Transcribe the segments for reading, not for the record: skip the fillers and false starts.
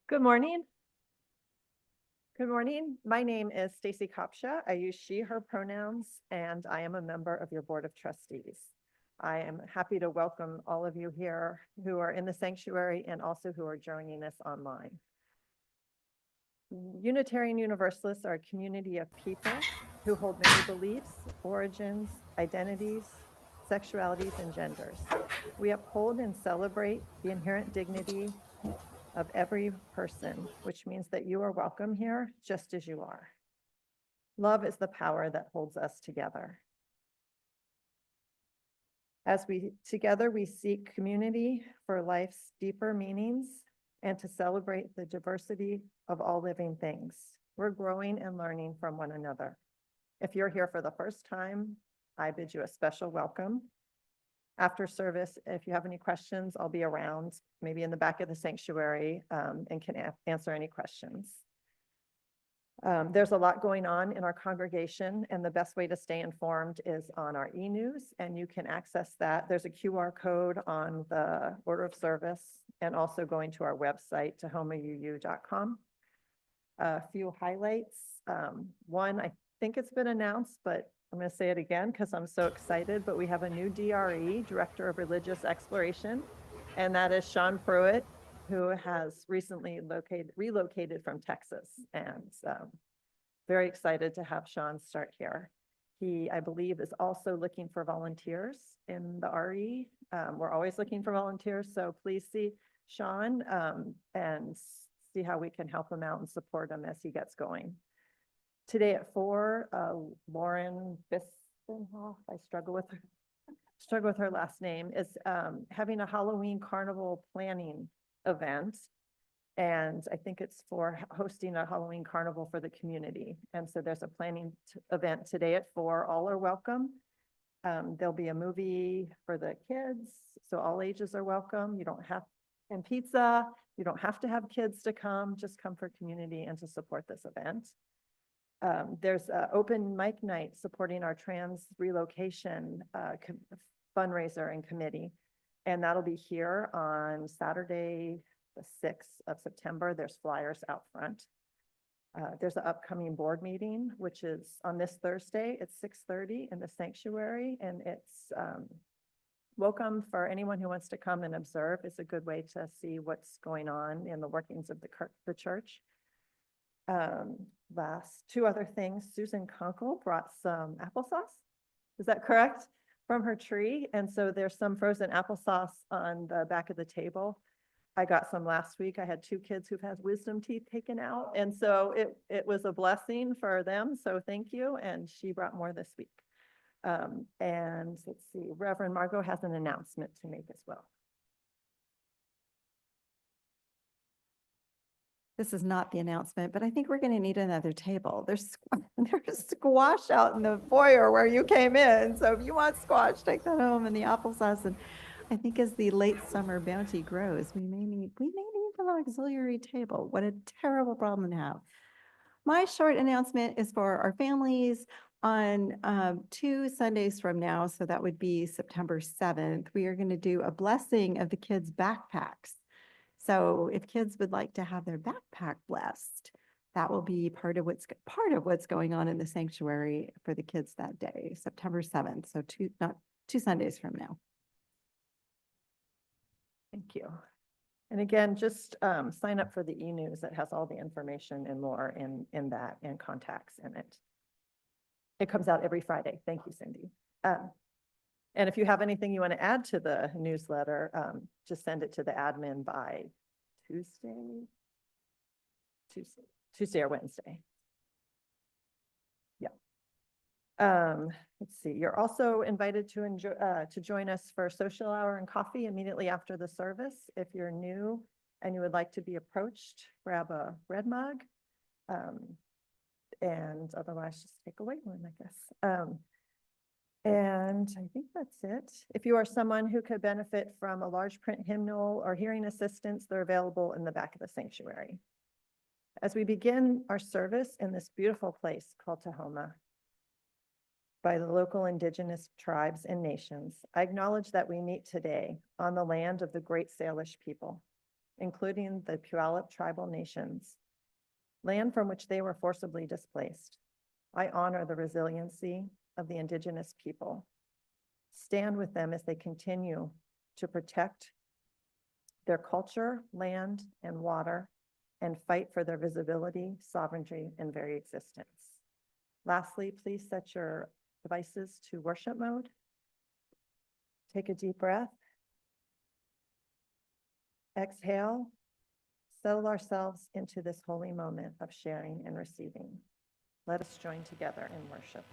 Good morning. Good morning. My name is Stacy Kopsha. I use she, her pronouns, and I am a member of your Board of Trustees. I am happy to welcome all of you here who are in the sanctuary and also who are joining us online. Unitarian Universalists are a community of people who hold many beliefs, origins, identities, sexualities, and genders. We uphold and celebrate the inherent dignity of every person, which means that you are welcome here just as you are. Love is the power that holds us together. As we together, we seek community for life's deeper meanings and to celebrate the diversity of all living things. We're growing and learning from one another. If you're here for the first time, I bid you a special welcome. After service, if you have any questions, I'll be around, maybe in the back of the sanctuary, and can answer any questions. There's a lot going on in our congregation, and the best way to stay informed is on our e-news, and you can access that. There's a QR code on the order of service and also going to our website, tahomauu.com. A few highlights. One, I think it's been announced, but I'm going to say it again because I'm so excited, but we have a new DRE, Director of Religious Exploration, and that is Sean Pruitt, who has recently relocated from Texas, and very excited to have Sean start here. He, I believe, is also looking for volunteers in the RE. We're always looking for volunteers, so please see Sean and see how we can help him out and support him as he gets going. Today at 4, Lauren Bissenhoff, I struggle with her last name, is having a Halloween carnival planning event. And I think it's for hosting a Halloween carnival for the community. And so there's a planning event today at 4. All are welcome. There'll be a movie for the kids, so all ages are welcome. You don't have, and pizza, you don't have to have kids to come, just come for community and to support this event. There's an open mic night supporting our trans relocation fundraiser and committee. And that'll be here on Saturday, the 6th of September. There's flyers out front. There's an upcoming board meeting, which is on this Thursday at 6:30 in the sanctuary. And it's welcome for anyone who wants to come and observe. It's a good way to see what's going on in the workings of the church. Last 2 other things, Susan Kunkel brought some applesauce. Is that correct? From her tree. And so there's some frozen applesauce on the back of the table. I got some last week. I had 2 kids who've had wisdom teeth taken out. And so it was a blessing for them. So thank you. And she brought more this week. And let's see, Reverend Margo has an announcement to make as well. This is not the announcement, but I think we're going to need another table. There's squash out in the foyer where you came in. So if you want squash, take that home, and the applesauce. And I think as the late summer bounty grows, we may need an auxiliary table. What a terrible problem to have. My short announcement is for our families. On 2 Sundays from now, so that would be September 7th, we are going to do a blessing of the kids' backpacks. So if kids would like to have their backpack blessed, that will be part of what's going on in the sanctuary for the kids that day, September 7th. So not 2 Sundays from now. Thank you. And again, just sign up for the e-news that has all the information and more in that, and contacts in it. It comes out every Friday. Thank you, Cindy. And if you have anything you want to add to the newsletter, just send it to the admin by Tuesday or Wednesday. Yeah. Let's see. You're also invited to join us for social hour and coffee immediately after the service. If you're new and you would like to be approached, grab a red mug, and otherwise just take a white one, I guess. And I think that's it. If you are someone who could benefit from a large print hymnal or hearing assistance, they're available in the back of the sanctuary. As we begin our service in this beautiful place called Tahoma by the local indigenous tribes and nations, I acknowledge that we meet today on the land of the great Salish people. including the Puyallup tribal nations, land from which they were forcibly displaced. I honor the resiliency of the Indigenous people. Stand with them as they continue to protect their culture, land, and water, and fight for their visibility, sovereignty, and very existence. Lastly, please set your devices to worship mode. Take a deep breath. Exhale. Settle ourselves into this holy moment of sharing and receiving. Let us join together in worship.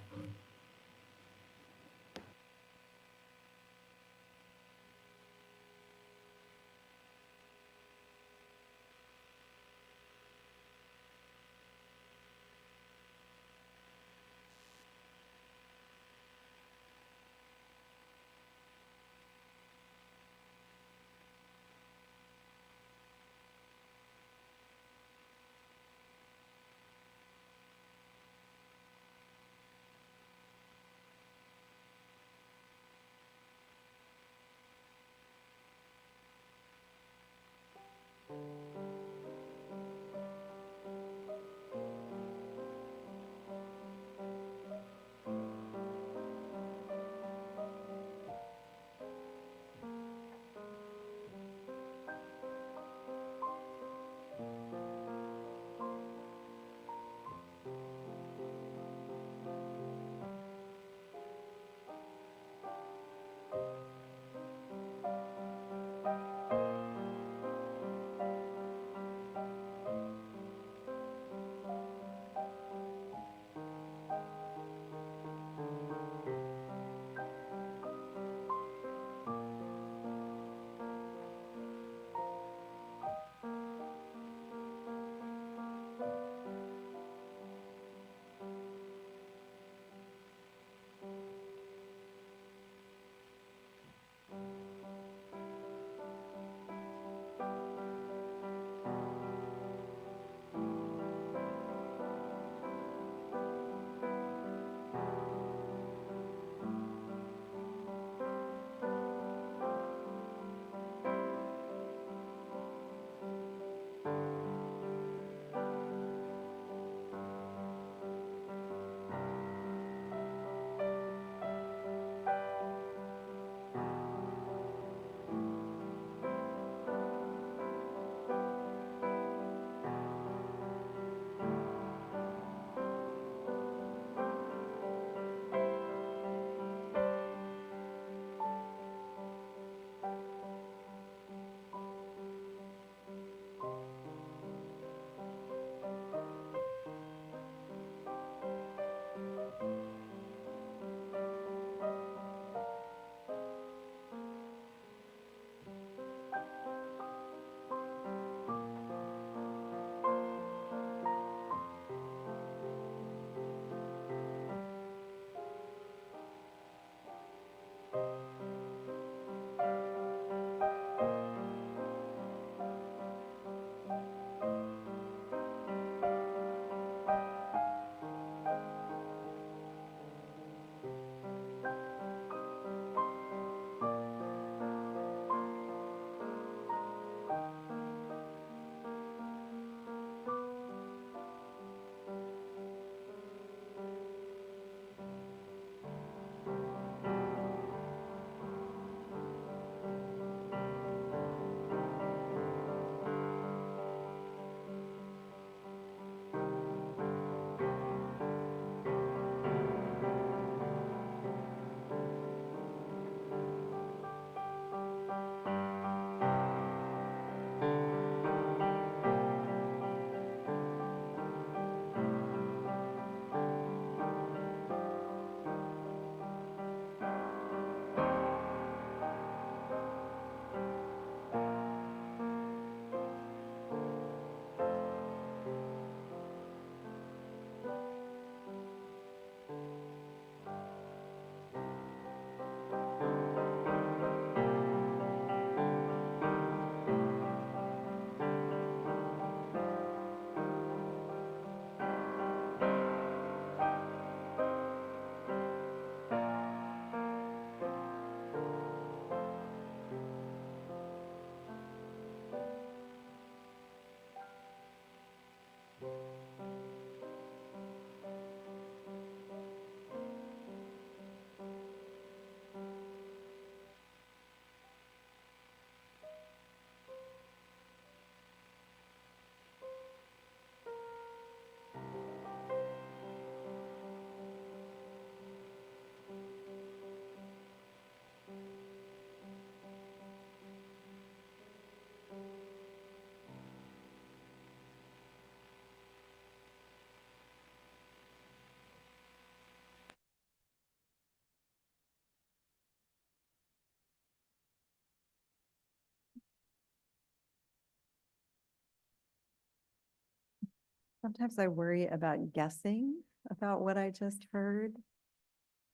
Sometimes I worry about guessing about what I just heard,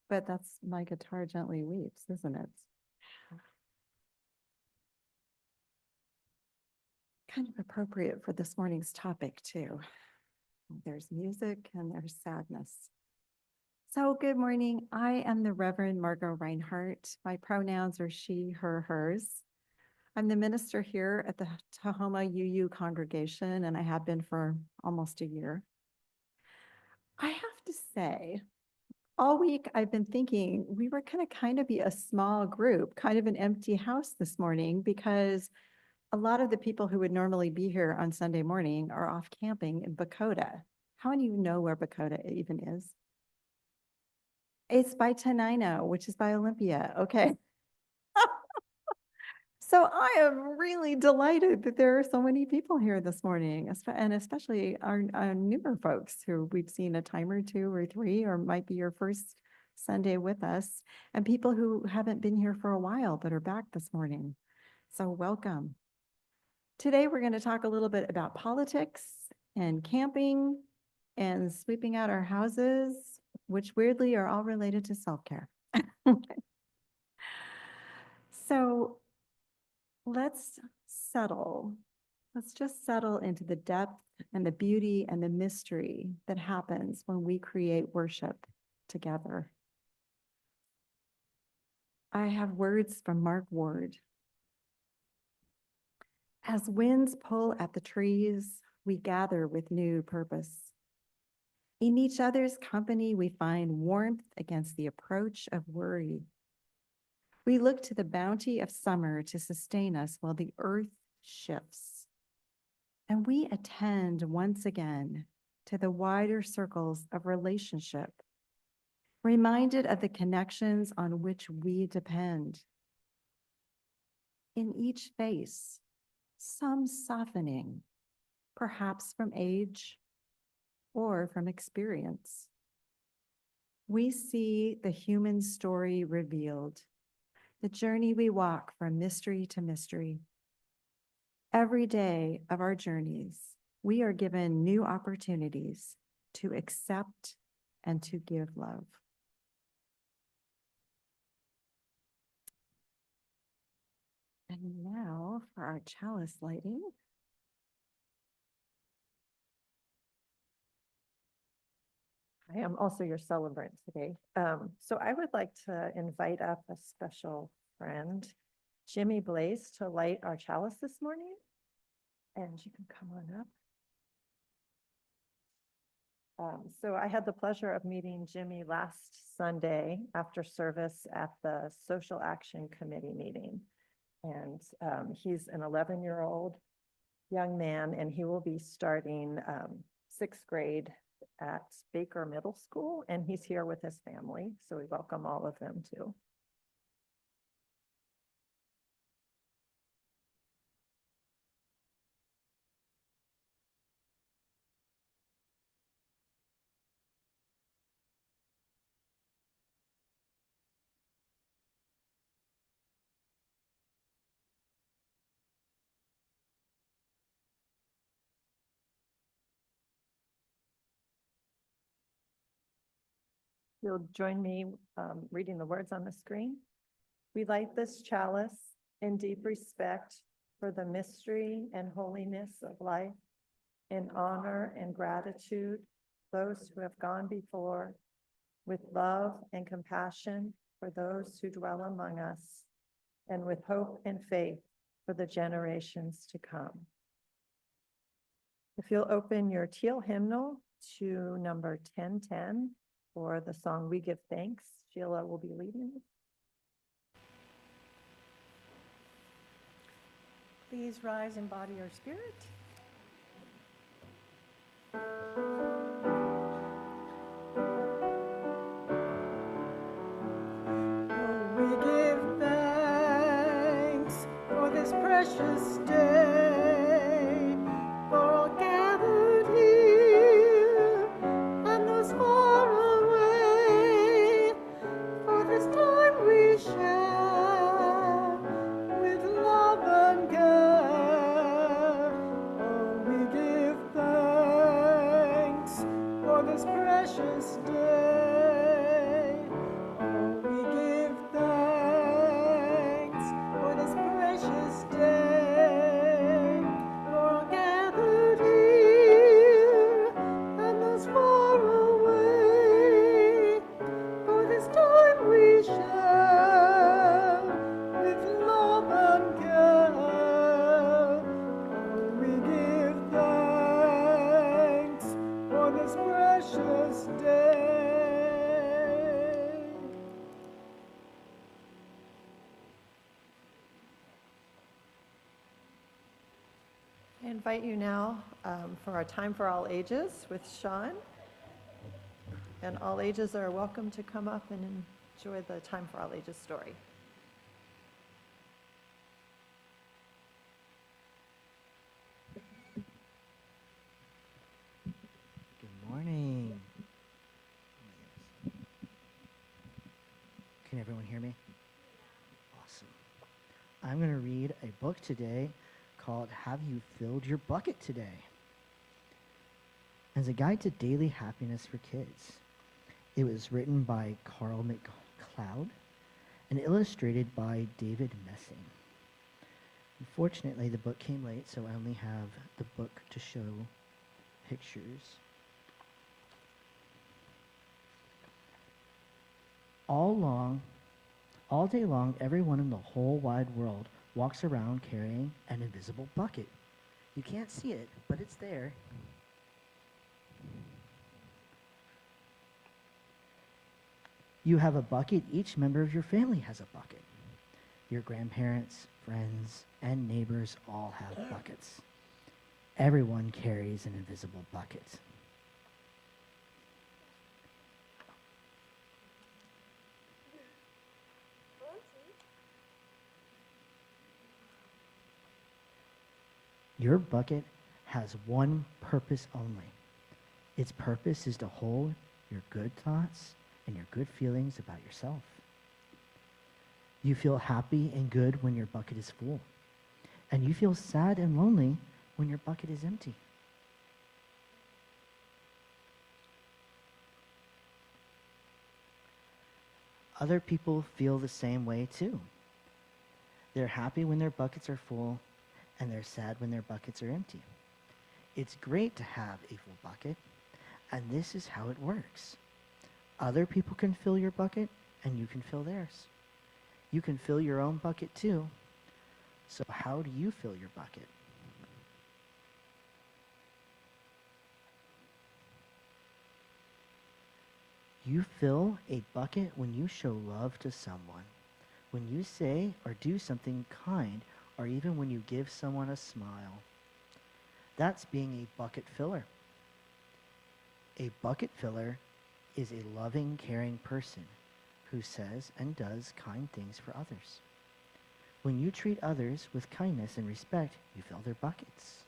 but that's My Guitar Gently Weeps, isn't it? Kind of appropriate for this morning's topic too. There's music and there's sadness. So good morning. I am the Reverend Margo Reinhart. My pronouns are she, her, hers. I'm the minister here at the Tahoma UU congregation, and I have been for almost a year. I have to say, all week I've been thinking we were going to kind of be a small group, kind of an empty house this morning, because a lot of the people who would normally be here on Sunday morning are off camping in Bakota. How many of you know where Bakota even is? It's by Tenino, which is by Olympia. Okay. So I am really delighted that there are so many people here this morning, and especially our newer folks who we've seen a time or two or three, or might be your first Sunday with us, and people who haven't been here for a while but are back this morning. So welcome. Today, we're going to talk a little bit about politics and camping and sweeping out our houses, which weirdly are all related to self-care. So let's settle. Let's just settle into the depth and the beauty and the mystery that happens when we create worship together. I have words from Mark Ward. As winds pull at the trees, we gather with new purpose. In each other's company, we find warmth against the approach of worry. We look to the bounty of summer to sustain us while the earth shifts. And we attend once again to the wider circles of relationship, reminded of the connections on which we depend. In each face, some softening, perhaps from age or from experience. We see the human story revealed, the journey we walk from mystery to mystery. Every day of our journeys, we are given new opportunities to accept and to give love. And now for our chalice lighting. I am also your celebrant today. So I would like to invite up a special friend, Jimmy Blaze, to light our chalice this morning. And you can come on up. So I had the pleasure of meeting Jimmy last Sunday after service at the Social Action Committee meeting. And he's an 11-year-old young man, and he will be starting 6th grade at Baker Middle School, and he's here with his family. So we welcome all of them too. You'll join me reading the words on the screen. We light this chalice in deep respect for the mystery and holiness of life, in honor and gratitude, those who have gone before, with love and compassion for those who dwell among us, and with hope and faith for the generations to come. If you'll open your teal hymnal to number 1010 for the song We Give Thanks, Sheila will be leading. Please rise in body or spirit. We give thanks for this precious day, for all gathered here and those far away, for this time we share with love and care, I invite you now for our Time for All Ages with Sean. And all ages are welcome to come up and enjoy the Time for All Ages story. Good morning. Can everyone hear me? Awesome. I'm going to read a book today called Have You Filled Your Bucket Today? It's a guide to daily happiness for kids. It was written by Carl McCloud and illustrated by David Messing. Unfortunately, the book came late, so I only have the book to show pictures. All day long, everyone in the whole wide world walks around carrying an invisible bucket. You can't see it, but it's there. You have a bucket. Each member of your family has a bucket. Your grandparents, friends, and neighbors all have buckets. Everyone carries an invisible bucket. Your bucket has one purpose only. Its purpose is to hold your good thoughts and your good feelings about yourself. You feel happy and good when your bucket is full, and you feel sad and lonely when your bucket is empty. Other people feel the same way too. They're happy when their buckets are full, and they're sad when their buckets are empty. It's great to have a full bucket, and this is how it works. Other people can fill your bucket, and you can fill theirs. You can fill your own bucket too. So how do you fill your bucket? You fill a bucket when you show love to someone, when you say or do something kind, or even when you give someone a smile. That's being a bucket filler. A bucket filler is a loving, caring person who says and does kind things for others. When you treat others with kindness and respect, you fill their buckets.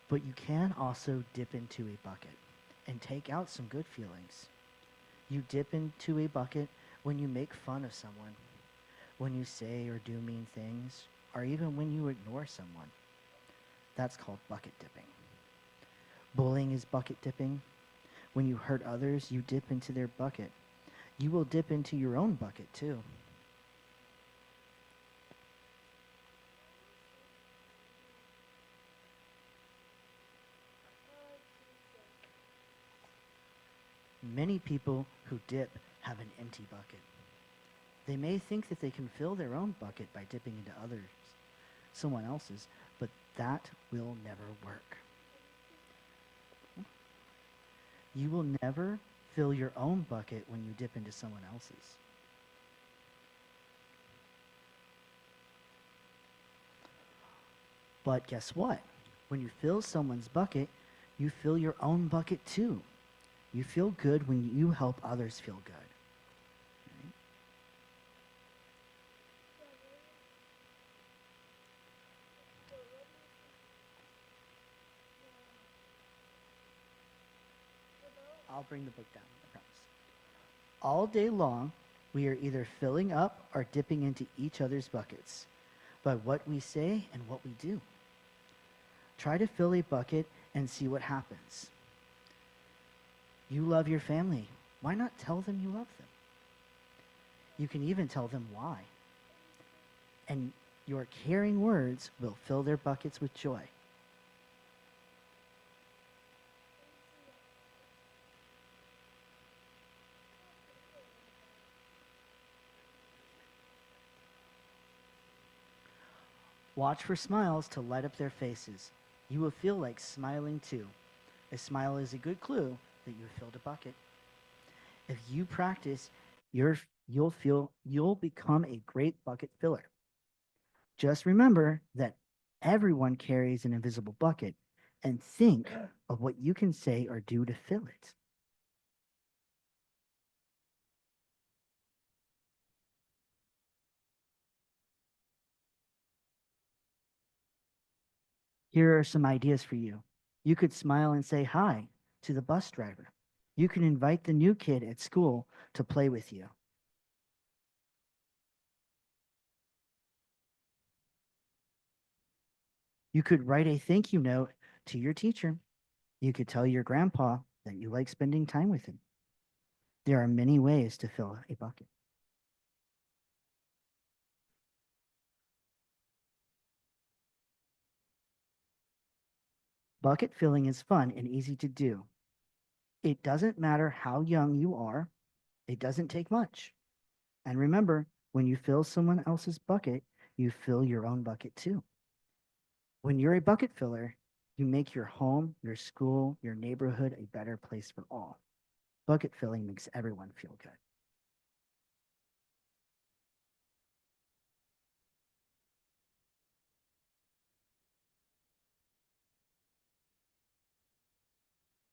But you can also dip into a bucket and take out some good feelings. You dip into a bucket when you make fun of someone, when you say or do mean things, or even when you ignore someone. That's called bucket dipping. Bullying is bucket dipping. When you hurt others, you dip into their bucket. You will dip into your own bucket too. Many people who dip have an empty bucket. They may think that they can fill their own bucket by dipping into someone else's, but that will never work. You will never fill your own bucket when you dip into someone else's. But guess what? When you fill someone's bucket, you fill your own bucket too. You feel good when you help others feel good. Right? I'll bring the book down, I promise. All day long, we are either filling up or dipping into each other's buckets by what we say and what we do. Try to fill a bucket and see what happens. You love your family. Why not tell them you love them? You can even tell them why. And your caring words will fill their buckets with joy. Watch for smiles to light up their faces. You will feel like smiling too. A smile is a good clue that you have filled a bucket. If you practice, your you'll become a great bucket filler. Just remember that everyone carries an invisible bucket and think of what you can say or do to fill it. Here are some ideas for you. You could smile and say hi to the bus driver. You can invite the new kid at school to play with you. You could write a thank you note to your teacher. You could tell your grandpa that you like spending time with him. There are many ways to fill a bucket. Bucket filling is fun and easy to do. It doesn't matter how young you are, it doesn't take much. And remember, when you fill someone else's bucket, you fill your own bucket too. When you're a bucket filler, you make your home, your school, your neighborhood a better place for all. Bucket filling makes everyone feel good.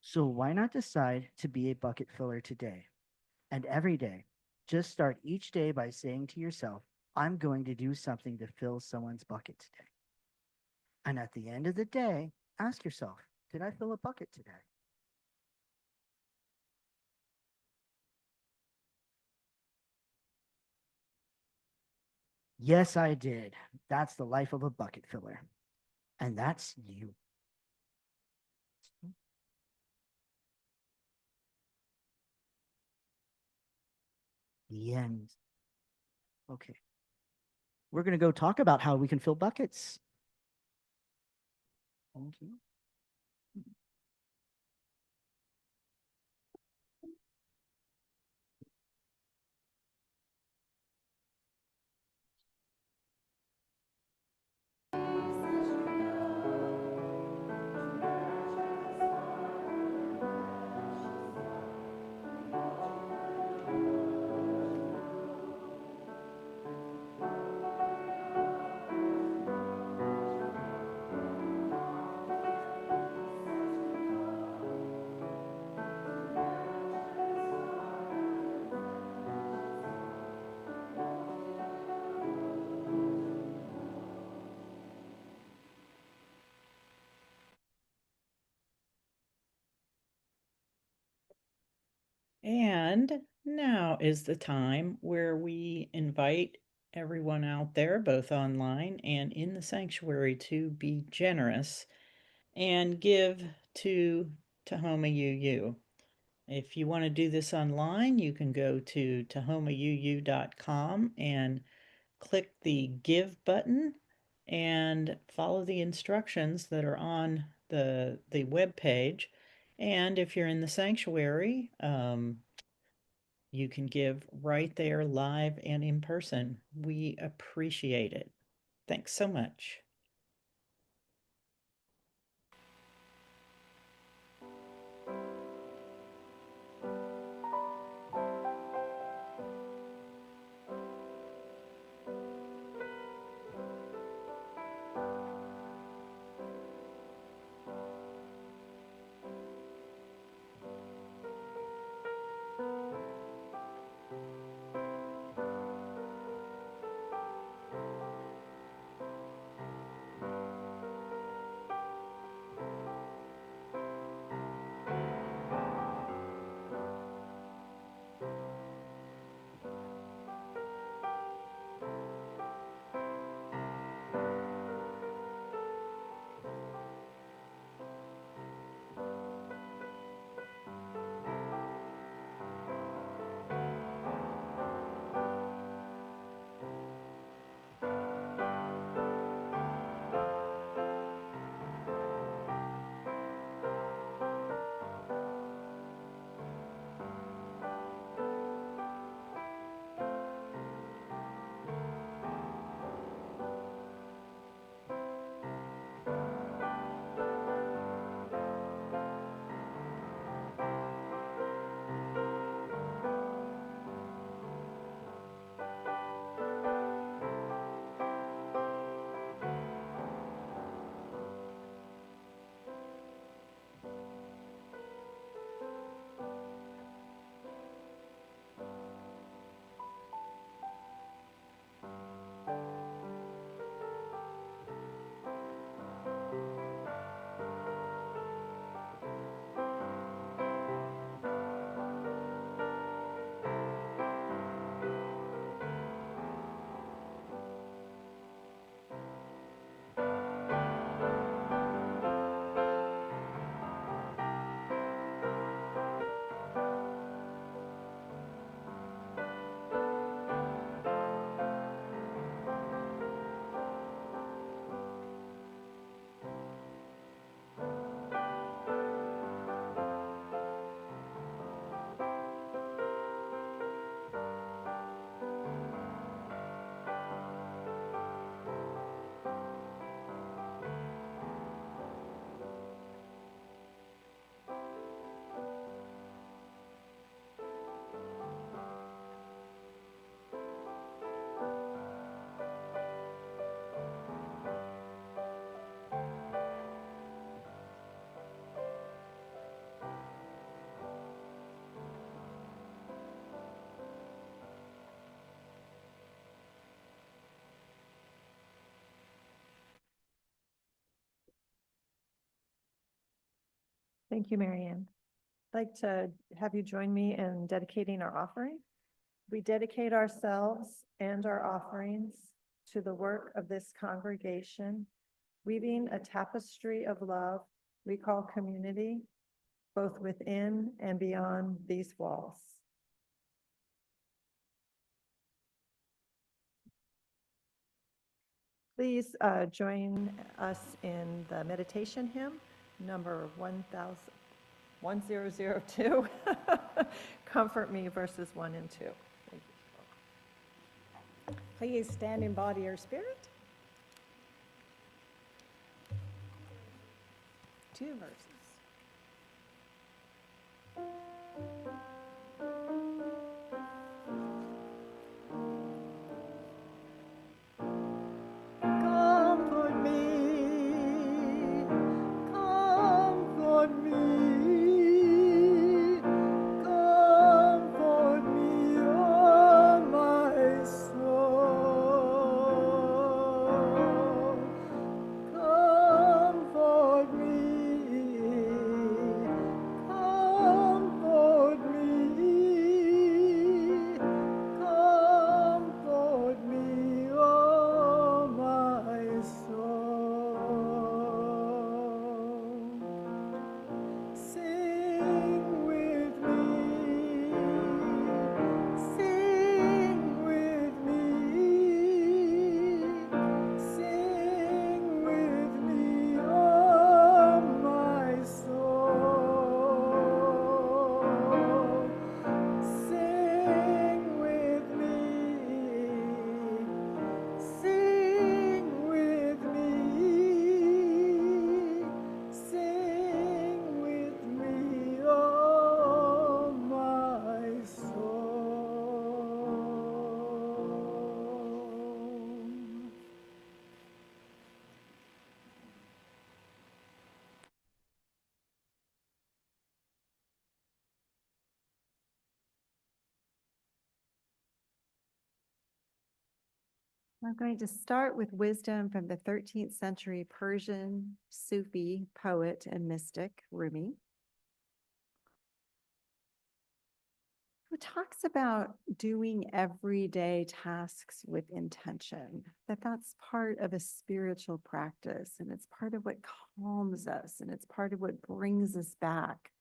So why not decide to be a bucket filler today and every day? Just start each day by saying to yourself, I'm going to do something to fill someone's bucket today. And at the end of the day, ask yourself, did I fill a bucket today? Yes, I did. That's the life of a bucket filler. And that's you. The end. Okay. We're going to go talk about how we can fill buckets. Thank you. And now is the time where we invite everyone out there, both online and in the sanctuary, to be generous and give to Tahoma UU. If you want to do this online, you can go to tahomauu.com and click the Give button and follow the instructions that are on the web page. And if you're in the sanctuary, you can give right there, live and in person. We appreciate it. Thanks so much. Thank you, Marianne. I'd like to have you join me in dedicating our offering. We dedicate ourselves and our offerings to the work of this congregation, weaving a tapestry of love we call community, both within and beyond these walls. Please join us in the meditation hymn, number 1002, Comfort Me, verses 1 and 2. Thank you. Please stand in body or spirit. 2 verses. Comfort me, comfort me, comfort me, oh my soul. Comfort me, comfort me, comfort me, oh my soul. Sing with me, sing with me, sing with me, oh my soul. Sing with me, sing with me, sing with me, oh my soul. I'm going to start with wisdom from the 13th century Persian Sufi poet and mystic Rumi, who talks about doing everyday tasks with intention, that's part of a spiritual practice, and it's part of what calms us, and it's part of what brings us back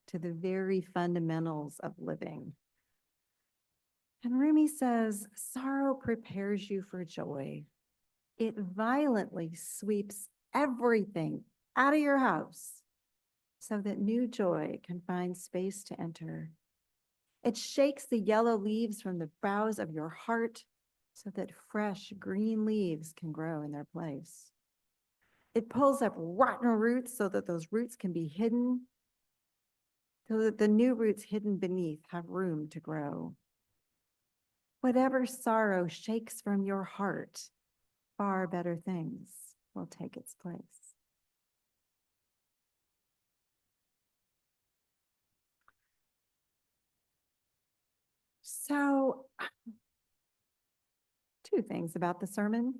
to the very fundamentals of living. And Rumi says, sorrow prepares you for joy. It violently sweeps everything out of your house so that new joy can find space to enter. It shakes the yellow leaves from the boughs of your heart so that fresh green leaves can grow in their place. It pulls up rotten roots so that those roots can be hidden, so that the new roots hidden beneath have room to grow. Whatever sorrow shakes from your heart, far better things will take its place. So, 2 things about the sermon.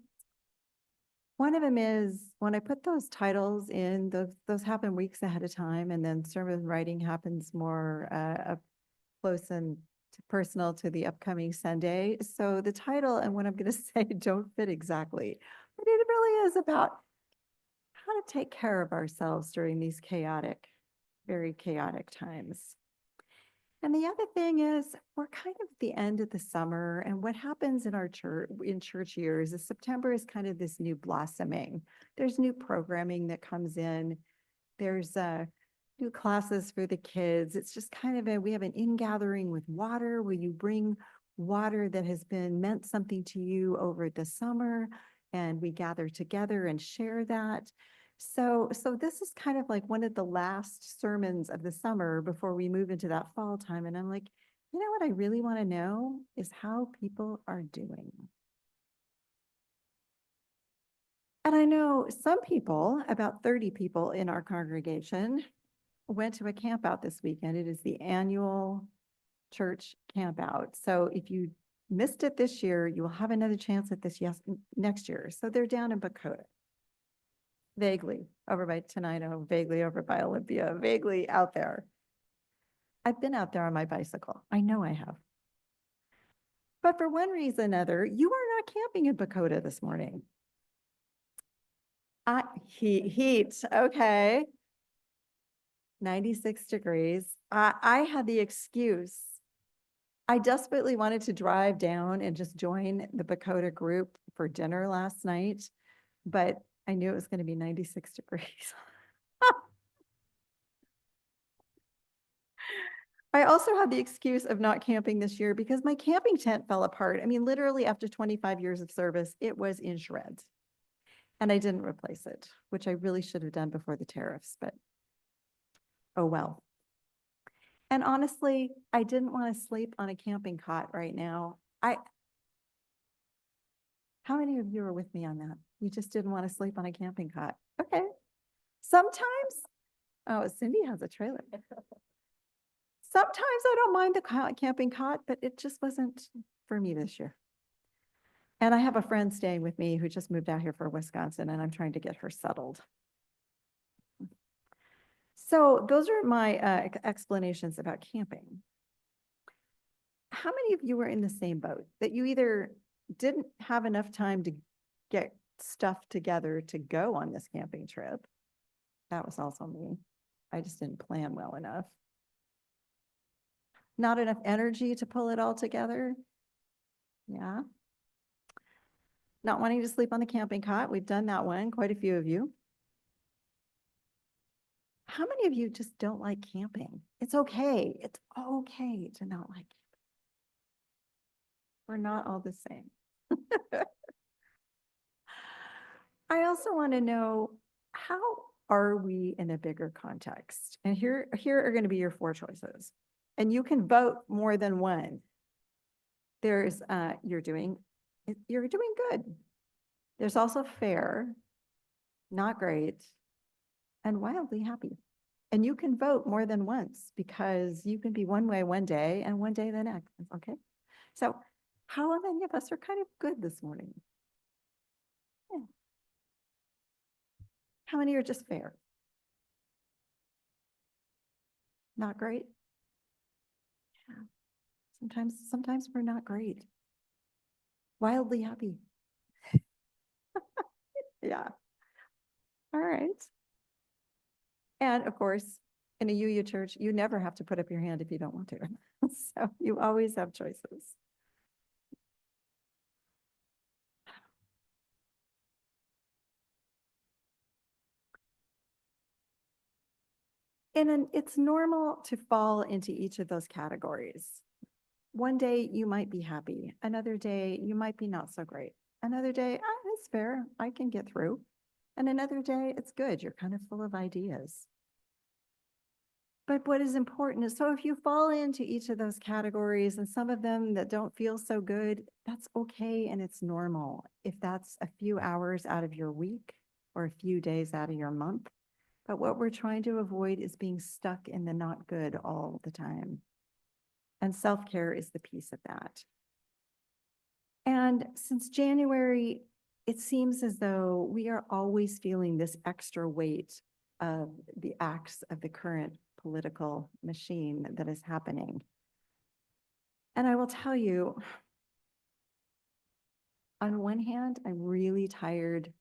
One of them is when I put those titles in, those happen weeks ahead of time, and then sermon writing happens more up close and personal to the upcoming Sunday. So the title and what I'm going to say don't fit exactly, but it really is about how to take care of ourselves during these chaotic, very chaotic times. And the other thing is we're kind of at the end of the summer, and what happens in our church years is September is kind of this new blossoming. There's new programming that comes in. There's new classes for the kids. It's just kind of we have an in-gathering with water where you bring water that has meant something to you over the summer, and we gather together and share that. So this is kind of like one of the last sermons of the summer before we move into that fall time. And I'm like, you know what I really want to know is how people are doing. And I know some people, about 30 people in our congregation, went to a camp out this weekend. It is the annual church camp out. So if you missed it this year, you will have another chance at this next year. So they're down in Bakota. vaguely over by Tenino, vaguely over by Olympia, vaguely out there. I've been out there on my bicycle. I know I have. But for one reason or another, you are not camping in Bakota this morning. Heat, okay. 96 degrees. I had the excuse. I desperately wanted to drive down and just join the Bakota group for dinner last night, but I knew it was going to be 96 degrees. I also had the excuse of not camping this year because my camping tent fell apart. I mean, literally after 25 years of service, it was in shreds. And I didn't replace it, which I really should have done before the tariffs, but oh well. And honestly, I didn't want to sleep on a camping cot right now. How many of you are with me on that? You just didn't want to sleep on a camping cot. Okay. Sometimes, oh, Cindy has a trailer. Sometimes I don't mind the camping cot, but it just wasn't for me this year. And I have a friend staying with me who just moved out here for Wisconsin, and I'm trying to get her settled. So those are my explanations about camping. How many of you were in the same boat that you either didn't have enough time to get stuff together to go on this camping trip? That was also me. I just didn't plan well enough. Not enough energy to pull it all together. Yeah. Not wanting to sleep on the camping cot. We've done that one, quite a few of you. How many of you just don't like camping? It's okay. It's okay to not like camping. We're not all the same. I also want to know, how are we in a bigger context? And here are going to be your 4 choices. And you can vote more than one. There's you're doing good. There's also fair, not great, and wildly happy. And you can vote more than once because you can be one way one day and one day the next. Okay. So how many of us are kind of good this morning? Yeah. How many are just fair? Not great? Yeah. Sometimes we're not great. Wildly happy. Yeah. All right. And of course, in a UU church, you never have to put up your hand if you don't want to. So you always have choices. It's normal to fall into each of those categories. One day you might be happy. Another day you might be not so great. Another day, it's fair. I can get through. And another day it's good. You're kind of full of ideas. But what is important is, so if you fall into each of those categories and some of them that don't feel so good, that's okay and it's normal. If that's a few hours out of your week or a few days out of your month. But what we're trying to avoid is being stuck in the not good all the time. And self-care is the piece of that. And since January, it seems as though we are always feeling this extra weight of the acts of the current political machine that is happening. And I will tell you, on one hand, I'm really tired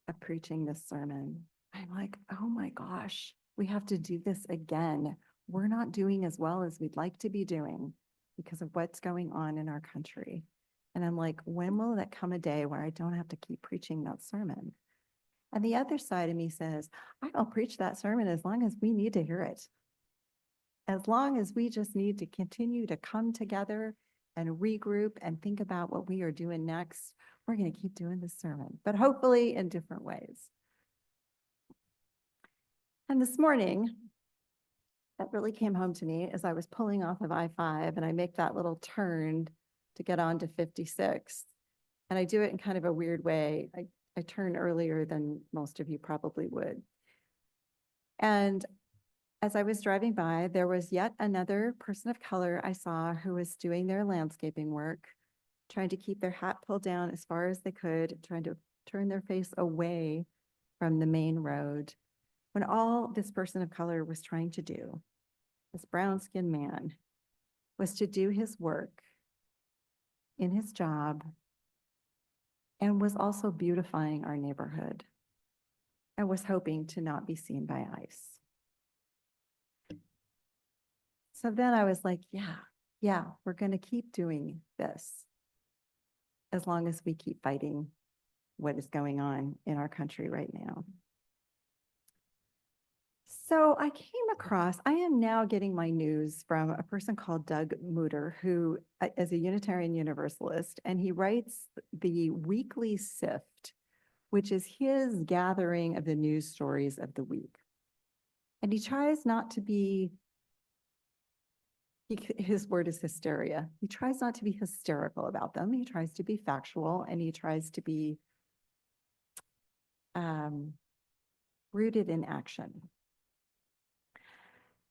of preaching this sermon. I'm like, oh my gosh, we have to do this again. We're not doing as well as we'd like to be doing because of what's going on in our country. And I'm like, when will that come a day where I don't have to keep preaching that sermon? And the other side of me says, I'll preach that sermon as long as we need to hear it. As long as we just need to continue to come together and regroup and think about what we are doing next, we're going to keep doing this sermon, but hopefully in different ways. And this morning, that really came home to me as I was pulling off of I-5 and I make that little turn to get on to 56. And I do it in kind of a weird way. I turn earlier than most of you probably would. And as I was driving by, there was yet another person of color I saw who was doing their landscaping work, trying to keep their hat pulled down as far as they could, trying to turn their face away from the main road, when all this person of color was trying to do, this brown-skinned man, was to do his work in his job and was also beautifying our neighborhood and was hoping to not be seen by ICE. So then I was like, yeah, we're going to keep doing this as long as we keep fighting what is going on in our country right now. So I came across, I am now getting my news from a person called Doug Mutter, who is a Unitarian Universalist, and he writes the weekly Sift, which is his gathering of the news stories of the week. And he tries not to be, his word is hysteria. He tries not to be hysterical about them. He tries to be factual, and he tries to be rooted in action.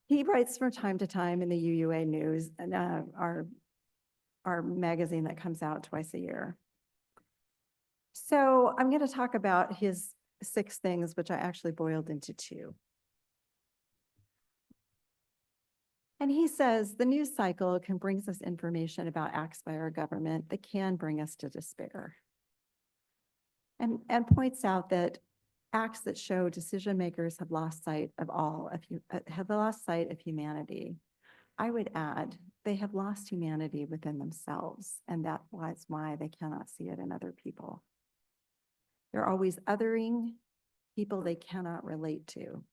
He writes from time to time in the UUA News, and our magazine that comes out twice a year. So I'm going to talk about his 6 things, which I actually boiled into 2. And he says the news cycle can bring us information about acts by our government that can bring us to despair. And points out that acts that show decision makers have lost sight of humanity. I would add, they have lost humanity within themselves, and that was why they cannot see it in other people. They're always othering people they cannot relate to.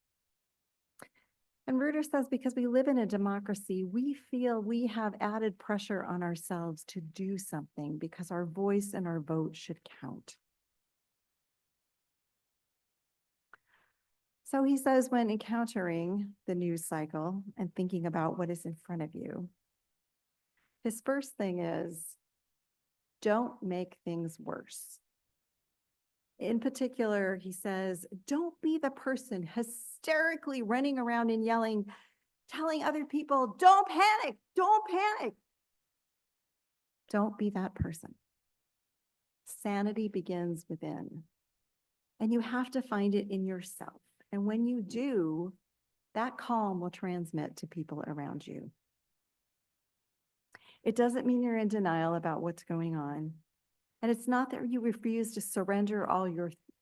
And Reuter says, because we live in a democracy, we feel we have added pressure on ourselves to do something because our voice and our vote should count. So he says, when encountering the news cycle and thinking about what is in front of you, his first thing is, don't make things worse. In particular, he says, don't be the person hysterically running around and yelling, telling other people, don't panic, don't panic. Don't be that person. Sanity begins within, and you have to find it in yourself. And when you do, that calm will transmit to people around you. It doesn't mean you're in denial about what's going on. And it's not that you refuse to surrender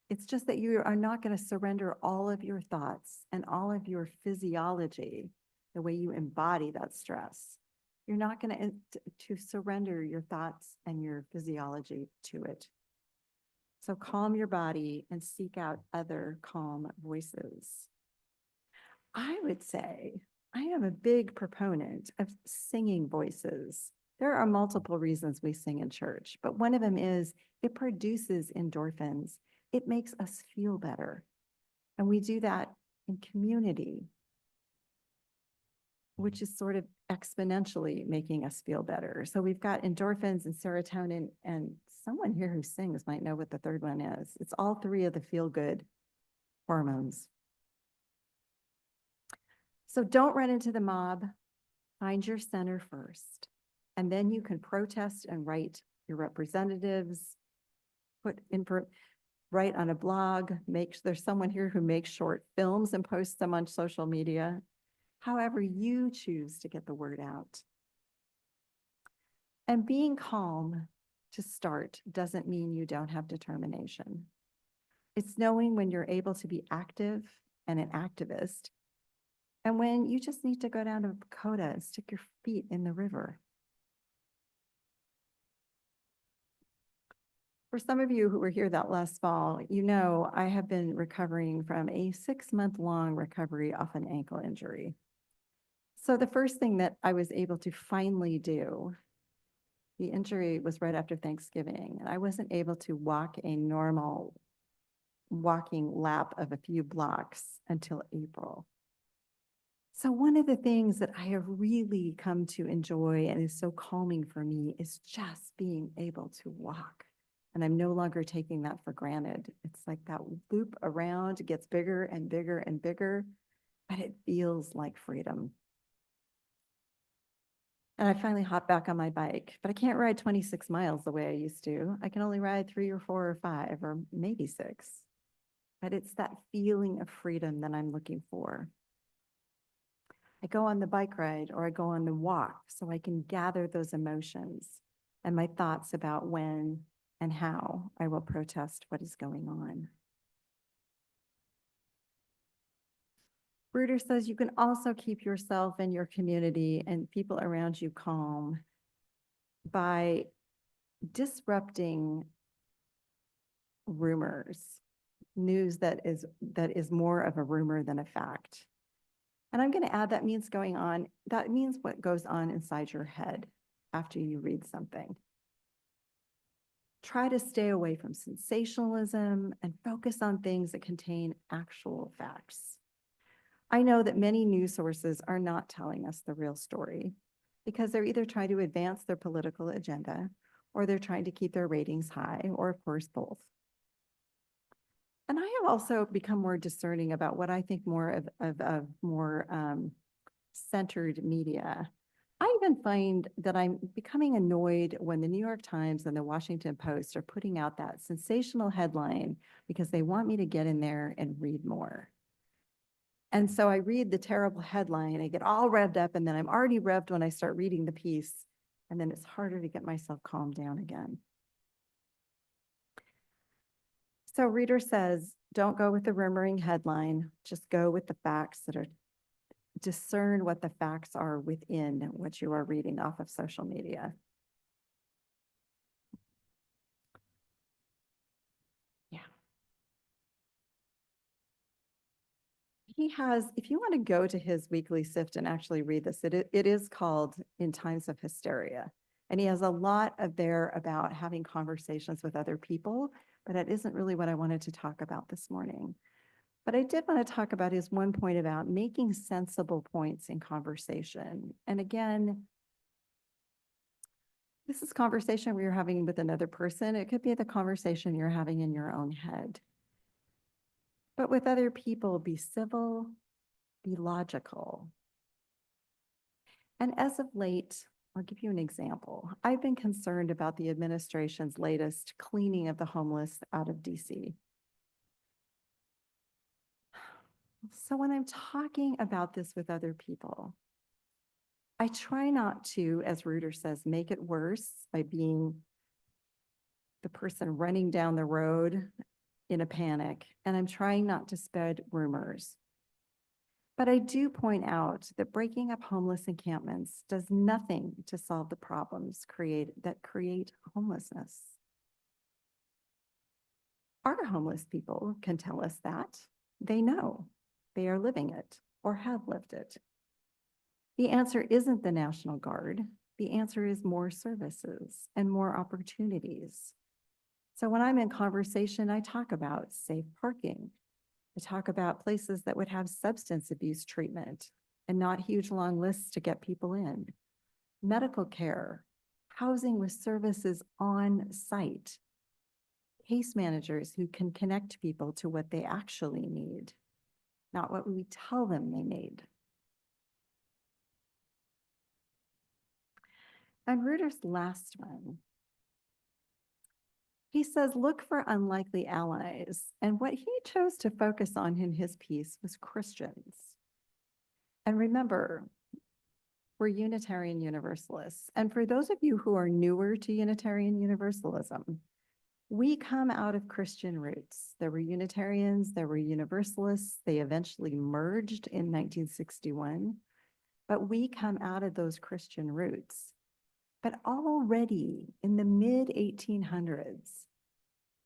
it's just that you are not going to surrender all of your thoughts and all of your physiology, the way you embody that stress. You're not going to surrender your thoughts and your physiology to it. So calm your body and seek out other calm voices. I would say I am a big proponent of singing voices. There are multiple reasons we sing in church, but one of them is it produces endorphins. It makes us feel better. And we do that in community, which is sort of exponentially making us feel better. So we've got endorphins and serotonin, and someone here who sings might know what the third one is. It's all 3 of the feel-good hormones. So don't run into the mob. Find your center first. And then you can protest and write your representatives, write on a blog, there's someone here who makes short films and posts them on social media. However you choose to get the word out. And being calm to start doesn't mean you don't have determination. It's knowing when you're able to be active and an activist, and when you just need to go down to Dakota and stick your feet in the river. For some of you who were here that last fall, you know I have been recovering from a 6-month-long recovery off an ankle injury. So the first thing that I was able to finally do, the injury was right after Thanksgiving, and I wasn't able to walk a normal walking lap of a few blocks until April. So one of the things that I have really come to enjoy and is so calming for me is just being able to walk. And I'm no longer taking that for granted. It's like that loop around gets bigger and bigger and bigger, but it feels like freedom. And I finally hopped back on my bike, but I can't ride 26 miles the way I used to. I can only ride 3 or 4 or 5 or maybe 6. But it's that feeling of freedom that I'm looking for. I go on the bike ride or I go on the walk so I can gather those emotions and my thoughts about when and how I will protest what is going on. Bruder says you can also keep yourself and your community and people around you calm by disrupting rumors, news that is more of a rumor than a fact. And I'm going to add that means that means what goes on inside your head after you read something. Try to stay away from sensationalism and focus on things that contain actual facts. I know that many news sources are not telling us the real story because they're either trying to advance their political agenda or they're trying to keep their ratings high, or of course, both. And I have also become more discerning about what I think more of more centered media. I even find that I'm becoming annoyed when the New York Times and the Washington Post are putting out that sensational headline because they want me to get in there and read more. And so I read the terrible headline, I get all revved up, and then I'm already revved when I start reading the piece, and then it's harder to get myself calmed down again. So reader says, don't go with the rumoring headline, just go with the facts that are, discern what the facts are within what you are reading off of social media. Yeah. He has, if you want to go to his weekly Sift and actually read this, it is called In Times of Hysteria. And he has a lot of there about having conversations with other people, but that isn't really what I wanted to talk about this morning. But I did want to talk about his one point about making sensible points in conversation. And again, this is conversation we are having with another person. It could be the conversation you're having in your own head. But with other people, be civil, be logical. And as of late, I'll give you an example. I've been concerned about the administration's latest cleaning of the homeless out of DC. So when I'm talking about this with other people, I try not to, as Reuter says, make it worse by being the person running down the road in a panic. And I'm trying not to spread rumors. But I do point out that breaking up homeless encampments does nothing to solve the problems that create homelessness. Our homeless people can tell us that. They know. They are living it or have lived it. The answer isn't the National Guard. The answer is more services and more opportunities. So when I'm in conversation, I talk about safe parking. I talk about places that would have substance abuse treatment and not huge long lists to get people in. Medical care, housing with services on site, case managers who can connect people to what they actually need, not what we tell them they need. And Reuter's last one, he says, look for unlikely allies. And what he chose to focus on in his piece was Christians. And remember, we're Unitarian Universalists. And for those of you who are newer to Unitarian Universalism, we come out of Christian roots. There were Unitarians, there were Universalists. They eventually merged in 1961, but we come out of those Christian roots. But already in the mid-1800s,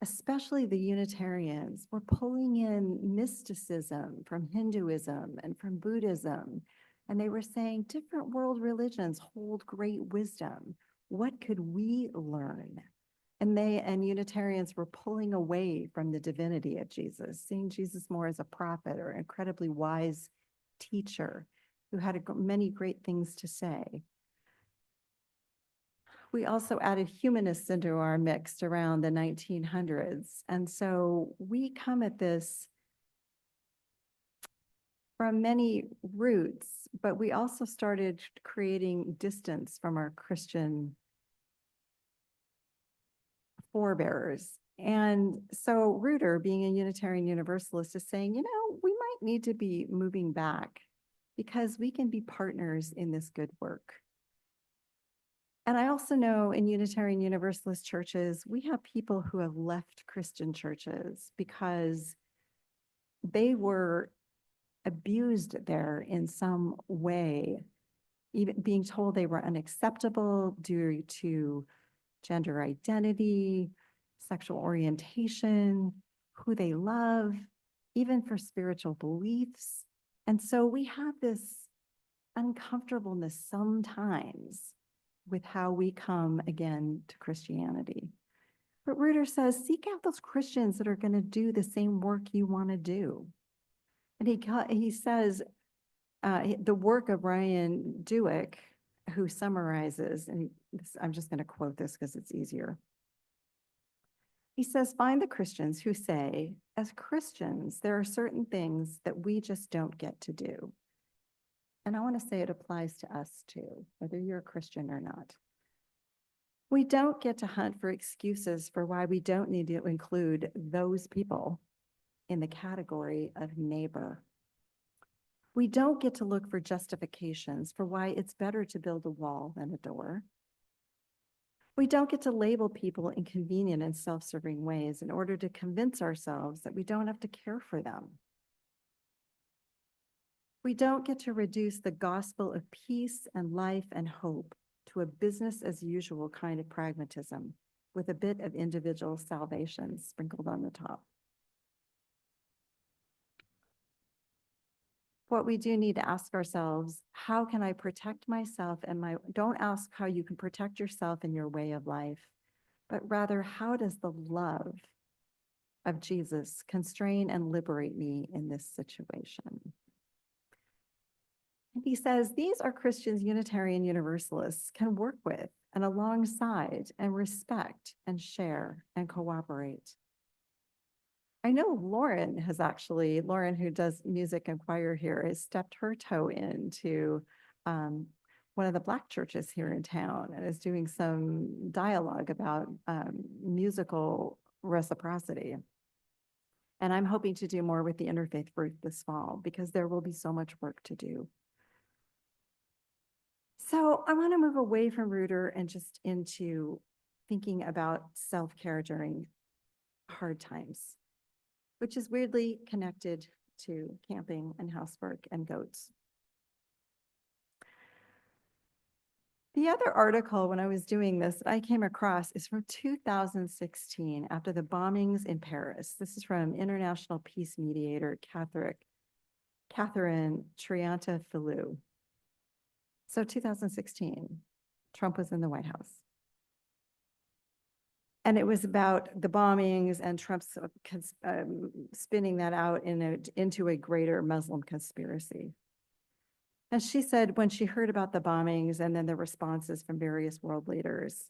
especially the Unitarians were pulling in mysticism from Hinduism and from Buddhism. And they were saying different world religions hold great wisdom. What could we learn? And Unitarians were pulling away from the divinity of Jesus, seeing Jesus more as a prophet or an incredibly wise teacher who had many great things to say. We also added humanists into our mix around the 1900s. And so we come at this from many roots, but we also started creating distance from our Christian forebears. And so Reuter, being a Unitarian Universalist, is saying, we might need to be moving back because we can be partners in this good work. And I also know in Unitarian Universalist churches, we have people who have left Christian churches because they were abused there in some way, even being told they were unacceptable due to gender identity, sexual orientation, who they love, even for spiritual beliefs. And so we have this uncomfortableness sometimes with how we come again to Christianity. But Reuter says, seek out those Christians that are going to do the same work you want to do. And he says, the work of Ryan TUUC, who summarizes, and I'm just going to quote this because it's easier. He says, find the Christians who say, as Christians, there are certain things that we just don't get to do. And I want to say it applies to us too, whether you're a Christian or not. We don't get to hunt for excuses for why we don't need to include those people in the category of neighbor. We don't get to look for justifications for why it's better to build a wall than a door. We don't get to label people in convenient and self-serving ways in order to convince ourselves that we don't have to care for them. We don't get to reduce the gospel of peace and life and hope to a business as usual kind of pragmatism with a bit of individual salvation sprinkled on the top. What we do need to ask ourselves, how can I protect myself and don't ask how you can protect yourself in your way of life, but rather how does the love of Jesus constrain and liberate me in this situation? And he says, these are Christians, Unitarian Universalists can work with and alongside and respect and share and cooperate. I know Lauren, who does music and choir here, has stepped her toe into one of the Black churches here in town and is doing some dialogue about musical reciprocity. And I'm hoping to do more with the interfaith group this fall because there will be so much work to do. So I want to move away from Reuter and just into thinking about self-care during hard times, which is weirdly connected to camping and housework and goats. The other article when I was doing this I came across is from 2016 after the bombings in Paris. This is from international peace mediator Catherine Triantafilou. So 2016, Trump was in the White House. And it was about the bombings and Trump's spinning that out into a greater Muslim conspiracy. And she said when she heard about the bombings and then the responses from various world leaders,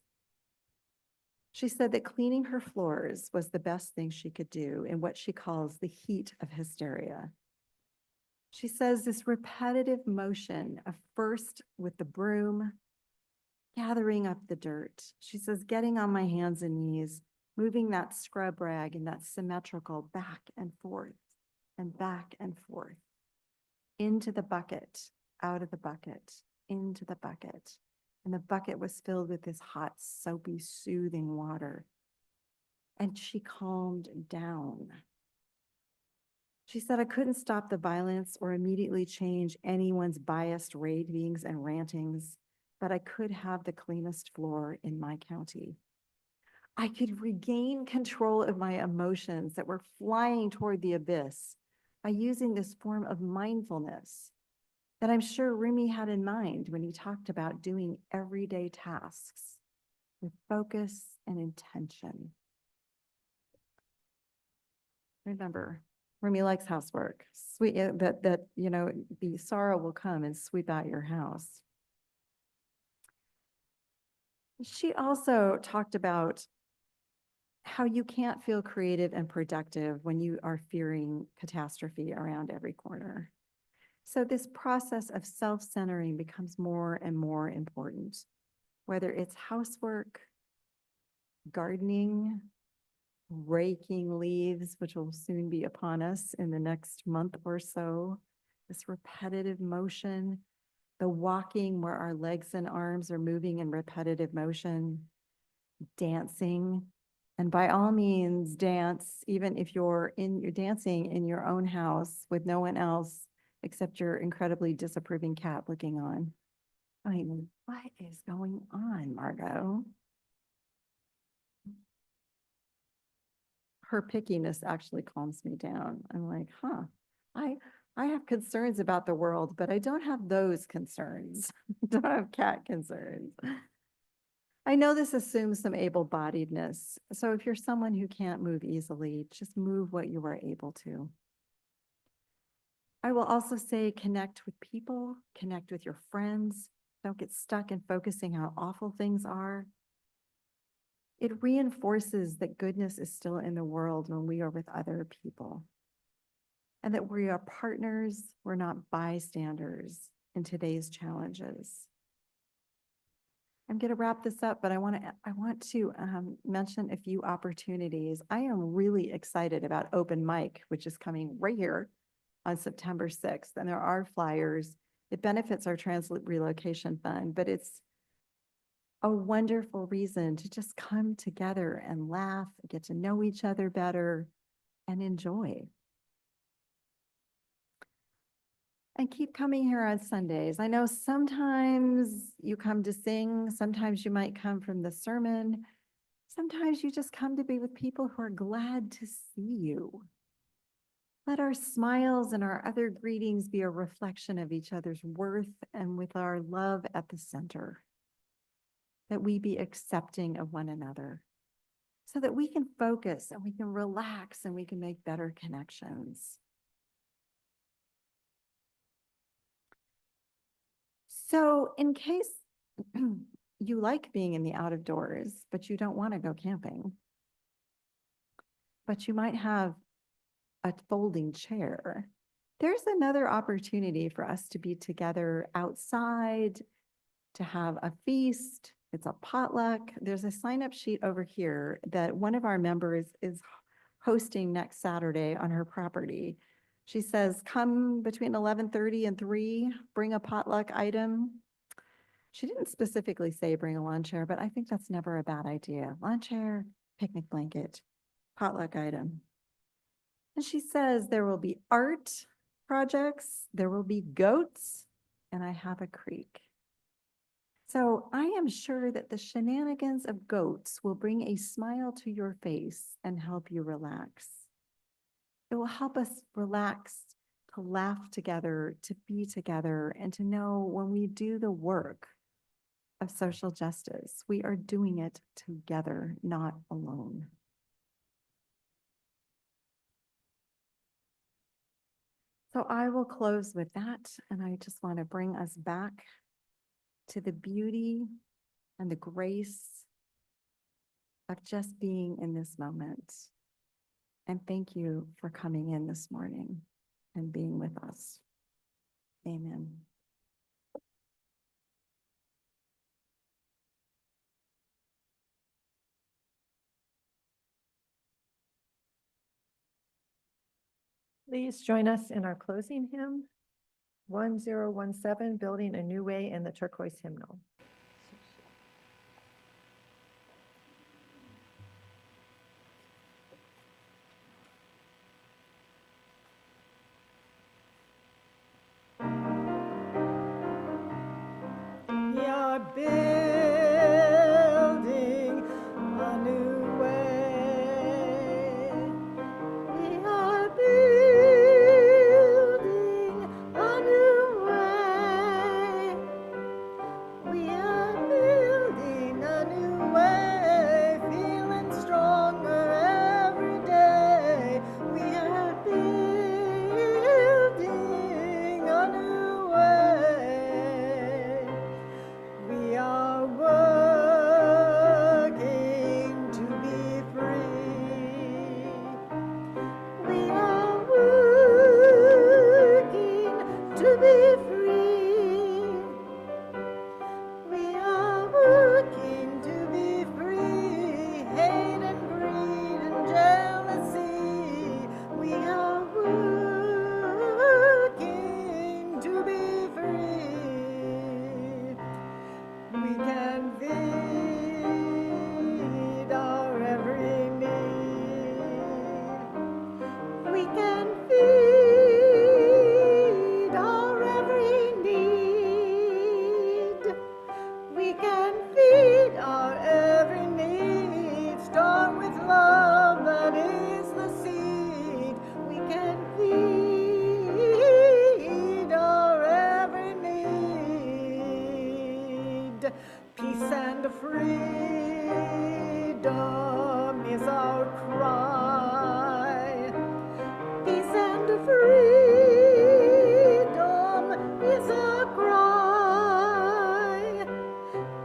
she said that cleaning her floors was the best thing she could do in what she calls the heat of hysteria. She says this repetitive motion of first with the broom, gathering up the dirt. She says, getting on my hands and knees, moving that scrub rag in that symmetrical back and forth, into the bucket, out of the bucket, into the bucket. And the bucket was filled with this hot, soapy, soothing water. And she calmed down. She said, I couldn't stop the violence or immediately change anyone's biased ravings and rantings, but I could have the cleanest floor in my county. I could regain control of my emotions that were flying toward the abyss by using this form of mindfulness that I'm sure Rumi had in mind when he talked about doing everyday tasks with focus and intention. Remember, Rumi likes housework. The sorrow will come and sweep out your house. She also talked about how you can't feel creative and productive when you are fearing catastrophe around every corner. So this process of self-centering becomes more and more important, whether it's housework, gardening, raking leaves, which will soon be upon us in the next month or so, this repetitive motion, the walking where our legs and arms are moving in repetitive motion, dancing, and by all means dance, even if you're dancing in your own house with no one else except your incredibly disapproving cat looking on. I mean, what is going on, Margo? Her pickiness actually calms me down. I'm like, I have concerns about the world, but I don't have those concerns. I don't have cat concerns. I know this assumes some able-bodiedness. So if you're someone who can't move easily, just move what you are able to. I will also say connect with people, connect with your friends. Don't get stuck in focusing how awful things are. It reinforces that goodness is still in the world when we are with other people. And that we are partners, we're not bystanders in today's challenges. I'm going to wrap this up, but I want to mention a few opportunities. I am really excited about Open Mic, which is coming right here on September 6th. And there are flyers. It benefits our Trans Relocation Fund, but it's a wonderful reason to just come together and laugh, get to know each other better, and enjoy. And keep coming here on Sundays. I know sometimes you come to sing, sometimes you might come from the sermon, sometimes you just come to be with people who are glad to see you. Let our smiles and our other greetings be a reflection of each other's worth and with our love at the center. That we be accepting of one another so that we can focus and we can relax and we can make better connections. So in case you like being in the out of doors, but you don't want to go camping, but you might have a folding chair, there's another opportunity for us to be together outside, to have a feast. It's a potluck. There's a sign-up sheet over here that one of our members is hosting next Saturday on her property. She says, come between 11:30 and 3, bring a potluck item. She didn't specifically say bring a lawn chair, but I think that's never a bad idea. Lawn chair, picnic blanket, potluck item. And she says there will be art projects, there will be goats, and I have a creek. So I am sure that the shenanigans of goats will bring a smile to your face and help you relax. It will help us relax, to laugh together, to be together, and to know when we do the work of social justice, we are doing it together, not alone. So I will close with that, and I just want to bring us back to the beauty and the grace of just being in this moment. And thank you for coming in this morning and being with us. Amen. Please join us in our closing hymn, 1017, Building a New Way in the Turquoise Hymnal. We are building a new way. We are building a new way. We are Peace and freedom is our cry. Peace and freedom is our cry.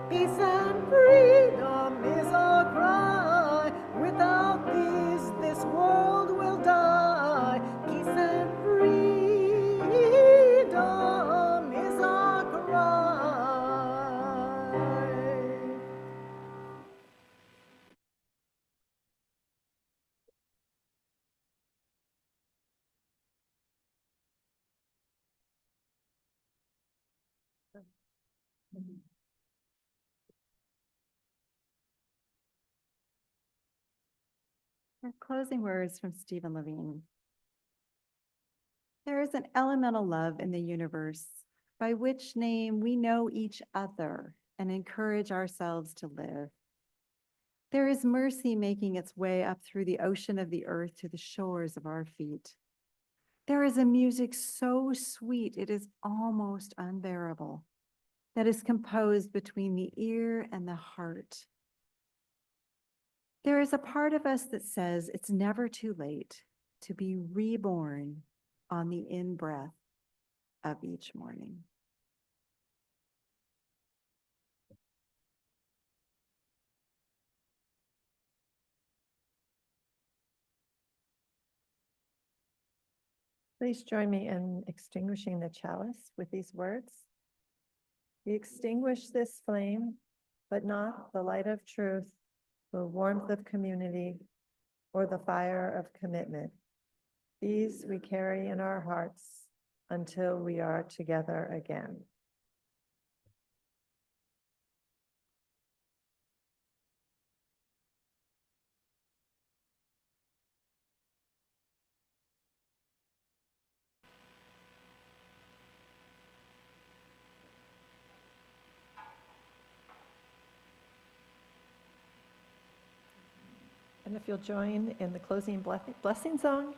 Peace and freedom is our cry. Without these, this world will die. Peace and freedom is our cry. Our closing words from Stephen Levine. There is an elemental love in the universe by which name we know each other and encourage ourselves to live. There is mercy making its way up through the ocean of the earth to the shores of our feet. There is a music so sweet it is almost unbearable, that is composed between the ear and the heart. There is a part of us that says it's never too late to be reborn on the in-breath of each morning. Please join me in extinguishing the chalice with these words. We extinguish this flame, but not the light of truth, the warmth of community, or the fire of commitment. These we carry in our hearts until we are together again. And if you'll join in the closing blessing song.